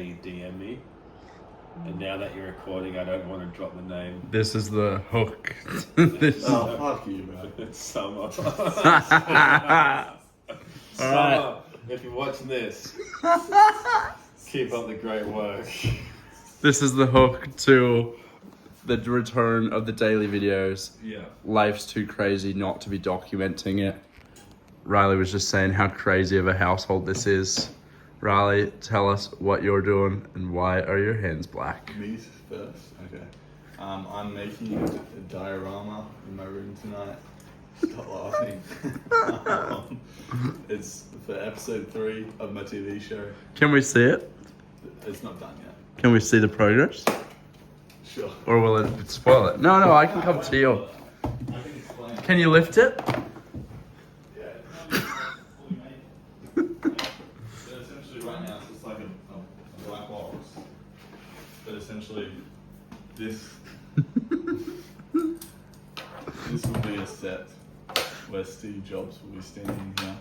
Danny DM me. And now that you're recording, I don't want to drop the name. This is the hook. Oh, fuck you, bro. It's Summer. Alright. If you're watching this, keep up the great work. This is the hook to the return of the daily videos. Yeah. Life's too crazy not to be documenting it. Riley was just saying how crazy of a household this is. Riley, tell us what you're doing and why are your hands black? Me first? Okay. I'm making a diorama in my room tonight. Stop laughing. It's for episode 3 of my TV show. Can we see it? It's not done yet. Can we see the progress? Sure. Or will it spoil it? No, I can come to you. I can explain. Can you lift it? Yeah, it's not fully made. So essentially right now it's just like a black box. But essentially this will be a set where Steve Jobs will be standing here,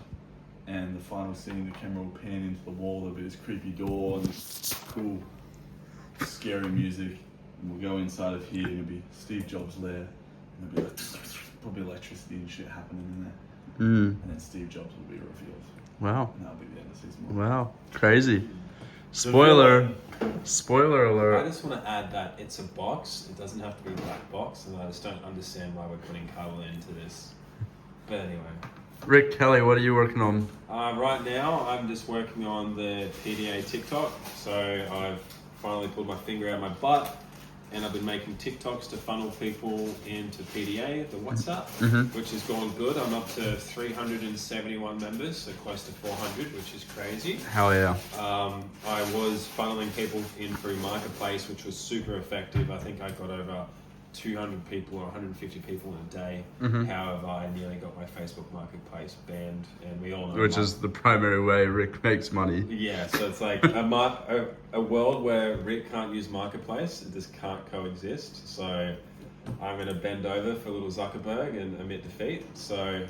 and the final scene the camera will pan into the wall, there'll be this creepy door and this cool scary music, and we'll go inside of here and it'll be Steve Jobs' lair, and there'll be like probably electricity and shit happening in there. And then Steve Jobs will be revealed. Wow. And that'll be the end of season 1. Wow. Crazy. Spoiler alert. I just want to add that it's a box. It doesn't have to be a black box, and I just don't understand why we're putting colour into this. But anyway. Rick Kelly, what are you working on? Right now, I'm just working on the PDA TikTok. So I've finally pulled my finger out of my butt, and I've been making TikToks to funnel people into PDA, the WhatsApp, which has gone good. I'm up to 371 members, so close to 400, which is crazy. Hell yeah. I was funneling people in through Marketplace, which was super effective. I think I got over 200 people or 150 people in a day. However, I nearly got my Facebook Marketplace banned, and we all know Which is the primary way Rick makes money. yeah, so it's like a world where Rick can't use Marketplace. It just can't coexist. So I'm going to bend over for little Zuckerberg and admit defeat. So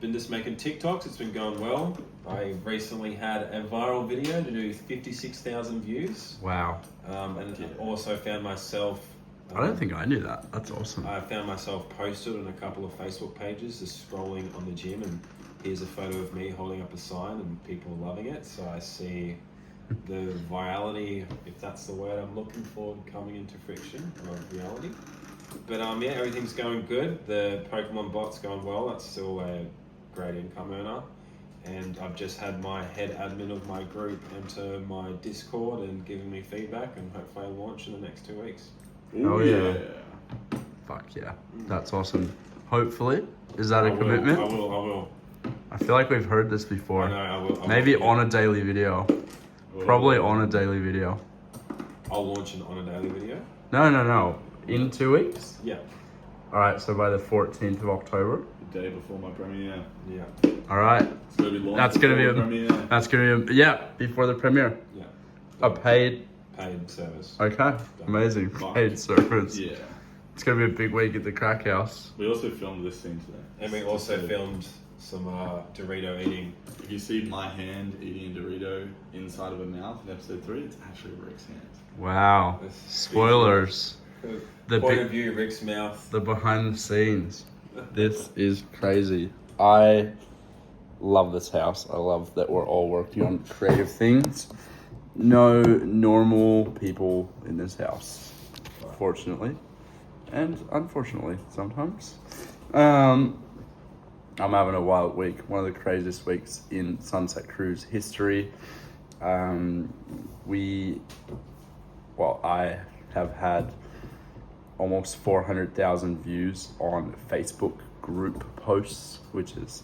been just making TikToks. It's been going well. I recently had a viral video to do 56,000 views. Wow. And also found myself... I don't think I knew that. That's awesome. I found myself posted on a couple of Facebook pages, just scrolling on the gym, and here's a photo of me holding up a sign, and people are loving it. So I see the virality, if that's the word I'm looking for, coming into friction or reality. But yeah, everything's going good. The Pokemon bot's going well. That's still a great income earner. And I've just had my head admin of my group enter my Discord and giving me feedback, and hopefully I'll launch in the next 2 weeks. Oh yeah. Fuck yeah. That's awesome. Hopefully. Is that a commitment? I will. I feel like we've heard this before. I know, I will. Maybe on a daily video. Probably on a daily video. I'll launch it on a daily video. No. In 2 weeks? Yeah. Alright, so by the 14th of October. The day before my premiere. Yeah. Alright. It's going to be launched That's gonna be before the premiere. That's gonna be before the premiere. Yeah. A paid service. Okay. Amazing. Paid service. Yeah. It's gonna be a big week at the Crack House. We also filmed this scene today. And we also filmed some Dorito eating. If you see my hand eating a Dorito inside of a mouth in episode 3, it's actually Rick's hand. Wow. Spoilers. The Point big- of view, Rick's mouth. The behind the scenes. This is crazy. I love this house. I love that we're all working on creative things. No normal people in this house, fortunately, and unfortunately sometimes. I'm having a wild week, one of the craziest weeks in Sunset Cruise history. I have had almost 400,000 views on Facebook group posts, which is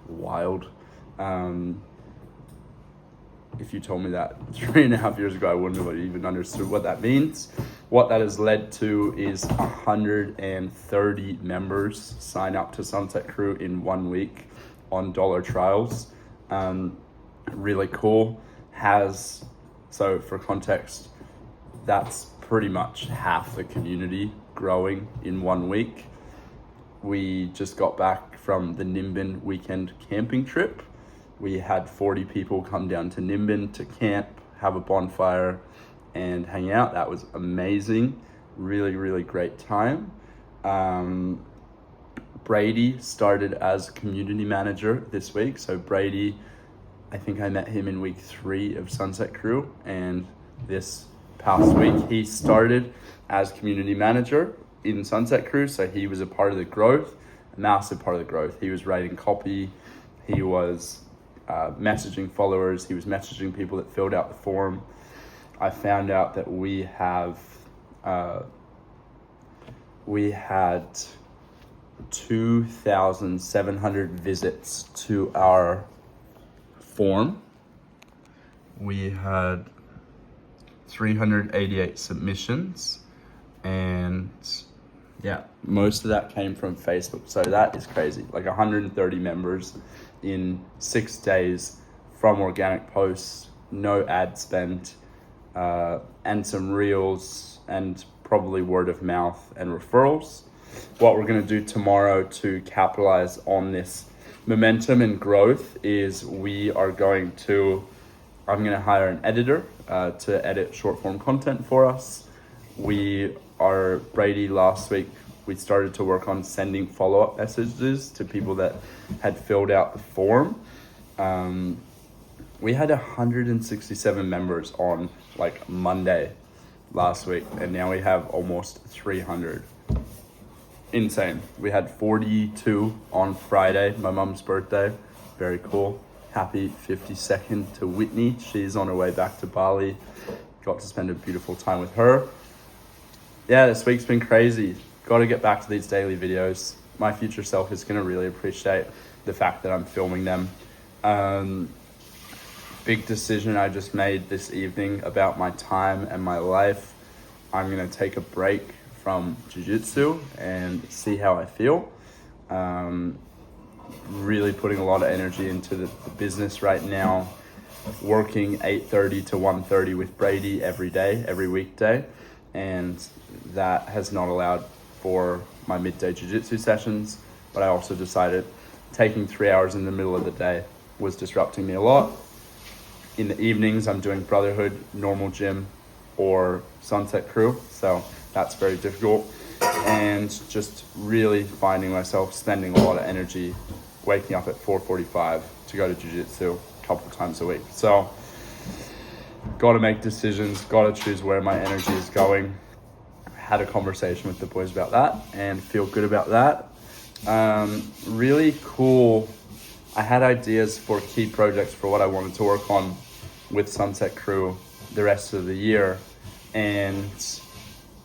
wild. If you told me that 3.5 years ago, I wouldn't have even understood what that means. What that has led to is 130 members sign up to Sunset Crew in 1 week on dollar trials. Really cool. So for context, that's pretty much half the community growing in 1 week. We just got back from the Nimbin weekend camping trip. We had 40 people come down to Nimbin to camp, have a bonfire, and hang out. That was amazing. Really, really great time. Brady started as community manager this week. So Brady, I think I met him in week 3 of Sunset Crew, and this past week he started as community manager in Sunset Crew. So he was a part of the growth, a massive part of the growth. He was writing copy, he was messaging followers, he was messaging people that filled out the form. I found out that we had 2,700 visits to our form. We had 388 submissions, and yeah, most of that came from Facebook. So that is crazy. Like 130 members in 6 days from organic posts, no ad spend, and some reels, and probably word of mouth and referrals. What we're going to do tomorrow to capitalize on this momentum and growth is I'm going to hire an editor to edit short form content for us. Brady, last week, we started to work on sending follow-up messages to people that had filled out the form. We had 167 members on like Monday last week, and now we have almost 300. Insane. We had 42 on Friday, my mum's birthday. Very cool. Happy 52nd to Whitney. She's on her way back to Bali. Got to spend a beautiful time with her. Yeah, this week's been crazy. Got to get back to these daily videos. My future self is going to really appreciate the fact that I'm filming them. Big decision I just made this evening about my time and my life. I'm going to take a break from jiu-jitsu and see how I feel. Really putting a lot of energy into the business right now. Working 8:30 to 1:30 with Brady every day, every weekday. And that has not allowed for my midday jiu-jitsu sessions. But I also decided taking 3 hours in the middle of the day was disrupting me a lot. In the evenings, I'm doing Brotherhood, normal gym, or Sunset Crew. So that's very difficult. And just really finding myself spending a lot of energy waking up at 4:45 to go to jiu-jitsu a couple times a week. So got to make decisions, got to choose where my energy is going. Had a conversation with the boys about that and feel good about that. Really cool. I had ideas for key projects for what I wanted to work on with Sunset Crew the rest of the year. And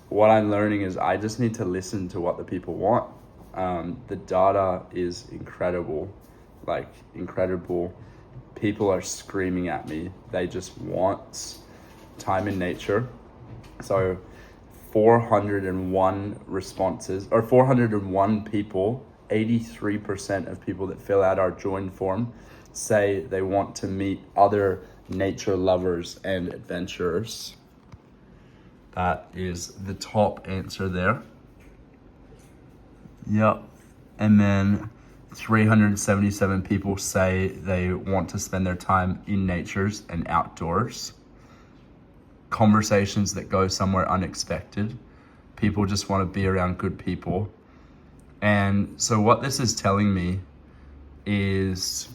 what I'm learning is I just need to listen to what the people want. The data is incredible, like incredible. People are screaming at me. They just want time in nature. So 401 responses, or 401 people, 83% of people that fill out our join form say they want to meet other nature lovers and adventurers. That is the top answer there. Yep. And then 377 people say they want to spend their time in natures and outdoors. Conversations that go somewhere unexpected. People just want to be around good people. And so what this is telling me is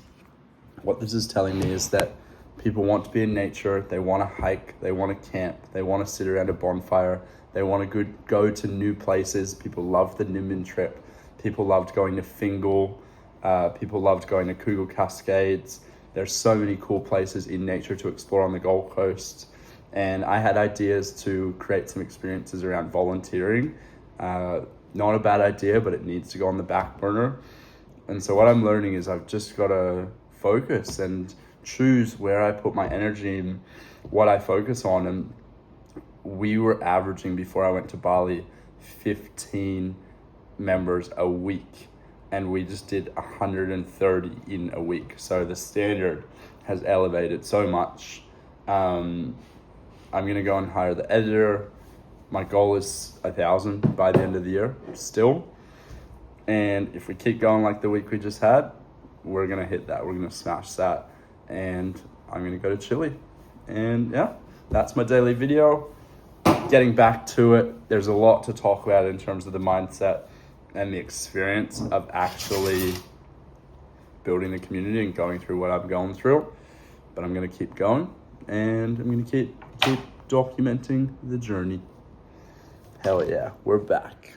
that people want to be in nature, they want to hike, they want to camp, they want to sit around a bonfire, they want to go to new places. People love the Nimbin trip. People loved going to Fingal. People loved going to Kugel Cascades. There's so many cool places in nature to explore on the Gold Coast. And I had ideas to create some experiences around volunteering. Not a bad idea, but it needs to go on the back burner. And so what I'm learning is I've just got to focus and choose where I put my energy and what I focus on. And we were averaging, before I went to Bali, 15 members a week. And we just did 130 in a week. So the standard has elevated so much. I'm going to go and hire the editor. My goal is 1,000 by the end of the year still. And if we keep going like the week we just had, we're going to hit that. We're going to smash that. And I'm going to go to Chile And yeah, that's my daily video. Getting back to it, there's a lot to talk about in terms of the mindset and the experience of actually building the community and going through what I'm going through. But I'm going to keep going, and I'm going to keep documenting the journey. Hell yeah, we're back.